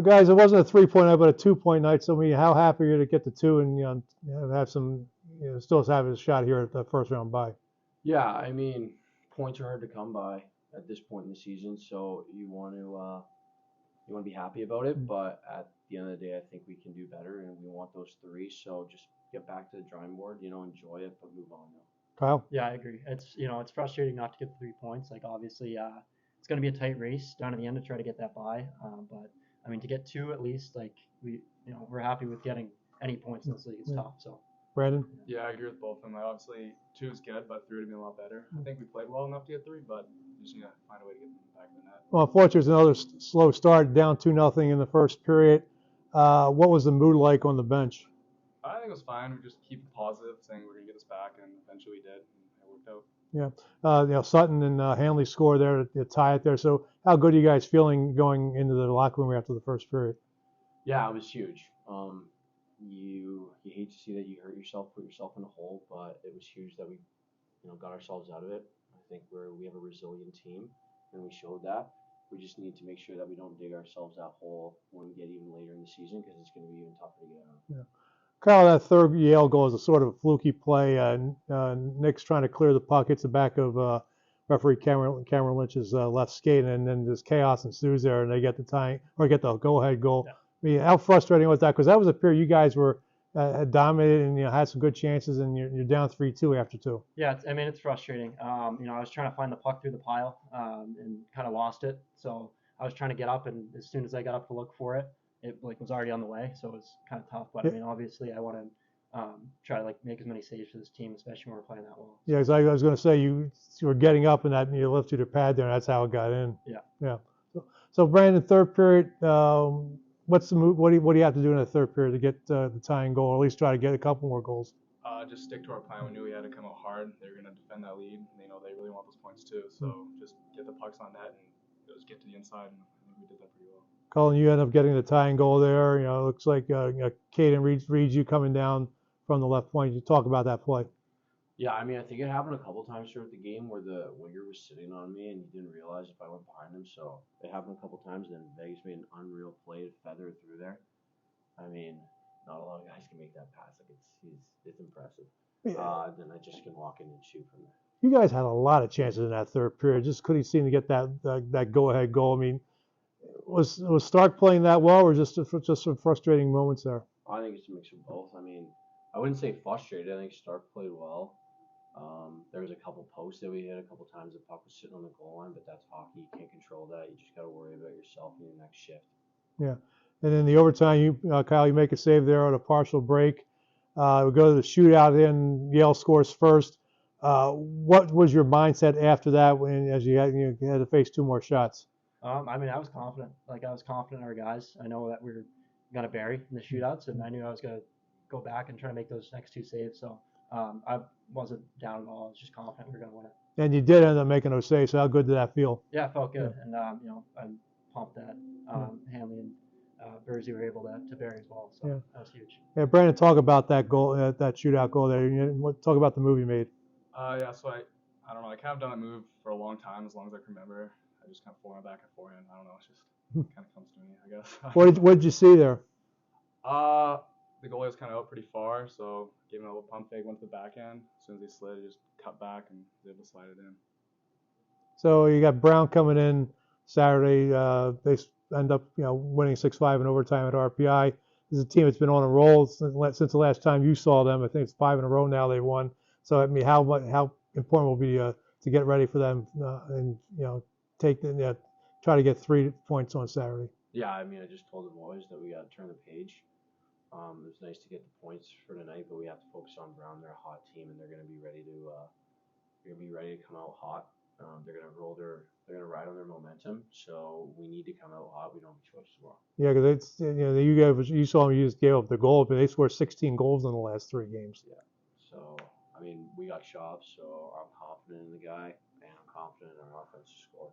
Guys, it wasn't a 3-point night, but a 2-point night. So, I mean, how happy are you to get the two and have some, still have a shot here at the first round bye? Yeah, I mean, points are hard to come by at this point in the season, so you want to be happy about it. But at the end of the day, I think we can do better, and we want those three. So just get back to the drawing board, enjoy it, but move on now. Kyle? Yeah, I agree. It's frustrating not to get the 3 points. Like obviously, it's going to be a tight race down to the end to try to get that bye. But I mean, to get two at least, like we're happy with getting any points in this league. It's tough. So. Brandon? Yeah, I agree with both of them. Obviously, 2 is good, but 3 would have been a lot better. I think we played well enough to get 3, but we just need to find a way to get them back in the net. Well, unfortunately, it was another slow start, down 2-0 in the first period. What was the mood like on the bench? I think it was fine. We just keep it positive, saying we're going to get this back, and eventually we did, and it worked out. Yeah, Sutton and Hanley score there to tie it there. So, how good are you guys feeling going into the locker room after the first period? Yeah, it was huge. You hate to see that you hurt yourself, put yourself in a hole, but it was huge that we, got ourselves out of it. I think we have a resilient team, and we showed that. We just need to make sure that we don't dig ourselves that hole when we get even later in the season, because it's going to be even tougher to get out. Yeah. Kyle, that third Yale goal is a sort of a fluky play. Nick's trying to clear the puck, hits the back of referee Cameron Lynch's left skate, and then there's chaos ensues there, and they get get the go-ahead goal. Yeah. I mean, how frustrating was that? Because that was a period you guys were dominated and had some good chances, and you're down 3-2 after 2. Yeah, it's frustrating. I was trying to find the puck through the pile and kind of lost it. So I was trying to get up, and as soon as I got up to look for it, it was already on the way. So it was kind of tough. But I mean, obviously, I want to try to make as many saves for this team, especially when we're playing that well. Yeah, because I was going to say you were getting up and you lifted your pad there, and that's how it got in. Yeah. So Brandon, third period. What's the move? What do you have to do in the third period to get the tying goal, or at least try to get a couple more goals? Just stick to our plan. We knew we had to come out hard. They're going to defend that lead. They know they really want those points too. So just get the pucks on net and just get to the inside, and I think we did that pretty well. Cullen, you end up getting the tying goal there. It looks like Caden reads you coming down from the left point. You talk about that play. Yeah, I mean, I think it happened a couple times throughout the game where the winger was sitting on me and he didn't realize if I went behind him. So it happened a couple times, and then Vegas made an unreal play to feather it through there. I mean, not a lot of guys can make that pass. Like it's impressive. Yeah. Then I just can walk in and shoot from there. You guys had a lot of chances in that third period. Just couldn't seem to get that go-ahead goal. I mean, was Stark playing that well, or just some frustrating moments there? I think it's a mix of both. I mean, I wouldn't say frustrated. I think Stark played well. There was a couple posts that we hit a couple times. The puck was sitting on the goal line, but that's hockey. You can't control that. You just got to worry about yourself in your next shift. Yeah. And then the overtime, Kyle, you make a save there on a partial break. We go to the shootout in. Yale scores first. What was your mindset after that as you had to face 2 more shots? I mean, I was confident. I was confident in our guys. I know that we were going to bury in the shootouts, and I knew I was going to go back and try to make those next 2 saves. So I wasn't down at all. I was just confident we were going to win it. And you did end up making those saves. So how good did that feel? Yeah, it felt good. Yeah. And, I'm pumped that Hanley and Burzy were able to bury as well. So that was huge. Yeah, Brandon, talk about that goal, that shootout goal there. Talk about the move you made. Yeah, so I don't know. I kind of done that move for a long time, as long as I can remember. I just kind of forehand back and forehand. I don't know. It just kind of comes to me, I guess. What did you see there? The goalie was kind of out pretty far, so gave him a little pump fake, went to the backhand. As soon as he slid, he just cut back and was able to slide it in. So you got Brown coming in Saturday. They end up winning 6-5 in overtime at RPI. This is a team that's been on a roll since the last time you saw them. I think it's 5 in a row now they won. So I mean, how important will it be to get ready for them and try to get 3 points on Saturday? Yeah, I mean, I just told the boys that we got to turn the page. It was nice to get the points for tonight, but we have to focus on Brown. They're a hot team, and they're going to be ready to come out hot. They're going to ride on their momentum. So we need to come out hot. We don't have a choice tomorrow. Yeah, because you saw them. You just gave up the goal, but they scored 16 goals in the last 3 games. Yeah. So I mean, we got Chauvette, so I'm confident in the guy, and I'm confident in our offense to score.